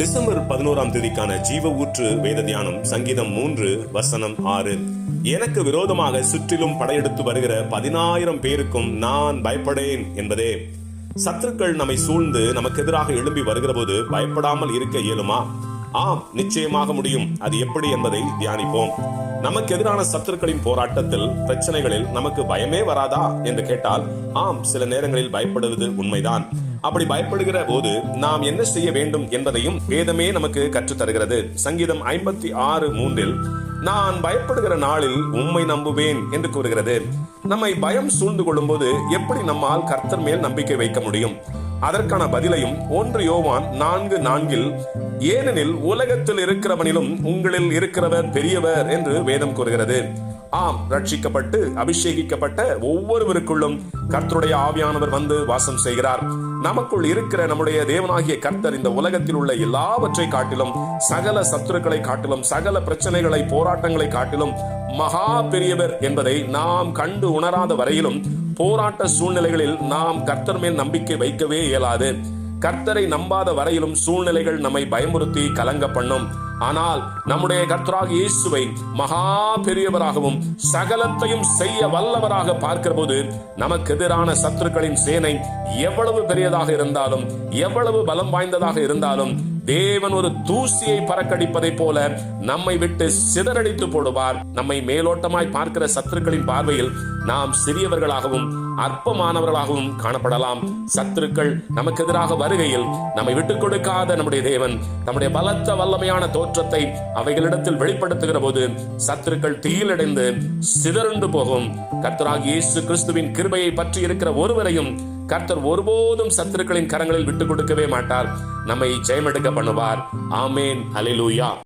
December 11ஆம் தேதிக்கான ஜீவ ஊற்று வேத தியானம் சங்கீதம் 3 வசனம் 6. எனக்கு விரோதமாக சுற்றிலும் படையெடுத்து வருகிற 10,000 பேருக்கும் நான் பயப்படேன் என்பதே. சத்துருக்கள் நம்மை சூழ்ந்து நமக்கு எதிராக எழும்பி வருகிற போது பயப்படாமல் இருக்க இயலுமா? ஆம், நிச்சயமாக முடியும். அது எப்படி என்பதை தியானிப்போம். நமக்கு எதிரான சத்துருக்களின் போராட்டத்தில், பிரச்சனைகளில் நமக்கு பயமே வராதா என்று கேட்டால், ஆம், சில நேரங்களில் பயப்படுவது உண்மைதான். அப்படி பயப்படுகிற போது நாம் என்ன செய்ய வேண்டும் என்பதையும் வேதமே நமக்கு கற்றுத் தருகிறது. சங்கீதம் 56:3 நான் பயப்படுகிற நாளில் உம்மை நம்புவேன் என்று கூறுகிறது. நம்மை பயம் சூழ்ந்து கொள்ளும் போது எப்படி நம்மால் கர்த்தர் மேல் நம்பிக்கை வைக்க முடியும்? அதற்கான பதிலையும் 1 யோவான் 4:4 ஏனெனில் உலகத்தில் இருக்கிறவனிலும் உங்களில் இருக்கிறவர் பெரியவர் என்று வேதம் கூறுகிறது. ஆம், ரட்சிக்கப்பட்டு அபிஷேகிக்கப்பட்ட ஒவ்வொருவருக்குள்ளும் கர்த்தருடைய ஆவியானவர் வந்து வாசம் செய்கிறார். நமக்குள் இருக்கிற நம்முடைய தேவனாகிய கர்த்தர் இந்த உலகத்தில் உள்ள எல்லாவற்றை காட்டிலும், சகல சத்துருக்களை காட்டிலும், சகல பிரச்சனைகளை, போராட்டங்களை காட்டிலும் மகா பெரியவர் என்பதை நாம் கண்டு உணராத வரையிலும் போராட்ட சூழ்நிலைகளில் நாம் கர்த்தர் மேல் நம்பிக்கை வைக்கவே இயலாது. கர்த்தரை நம்பாத வரையிலும் சூழ்நிலைகள் நம்மை பயமுறுத்தி கலங்க பண்ணும். ஆனால் நம்முடைய கர்த்தராகிய இயேசுவை மகா பெரியவராகவும் சகலத்தையும் செய்ய வல்லவராக பார்க்கிற போது நமக்கு எதிரான சத்துருக்களின் சேனை எவ்வளவு பெரியதாக இருந்தாலும், எவ்வளவு பலம் வாய்ந்ததாக இருந்தாலும், தேவன் ஒரு தூசியை பறக்கடிப்பதை போல நம்மை விட்டு சிதறடித்து போடுவார். நம்மை மேலோட்டமாய் பார்க்கிற சத்துருக்களின் பார்வையில் நாம் சிறியவர்களாகவும் அற்பமானவர்களாகவும் காணப்படலாம். சத்துருக்கள் நமக்கு எதிராக வருகையில் நம்மை விட்டுக் கொடுக்காத நம்முடைய தேவன் நம்முடைய பலத்த வல்லமையான தோற்றத்தை அவைகளிடத்தில் வெளிப்படுத்துகிற போது சத்துருக்கள் தீயிலடைந்து சிதறண்டு போகும். கர்த்தராகிய இயேசு கிறிஸ்துவின் கிருபையை பற்றி இருக்கிற ஒருவரையும் கர்த்தர் ஒருபோதும் சத்துருக்களின் கரங்களில் விட்டுக் கொடுக்கவே மாட்டார். நம்மை ஜெயமெடுக்க பண்ணுவார். ஆமேன். அல்லேலூயா.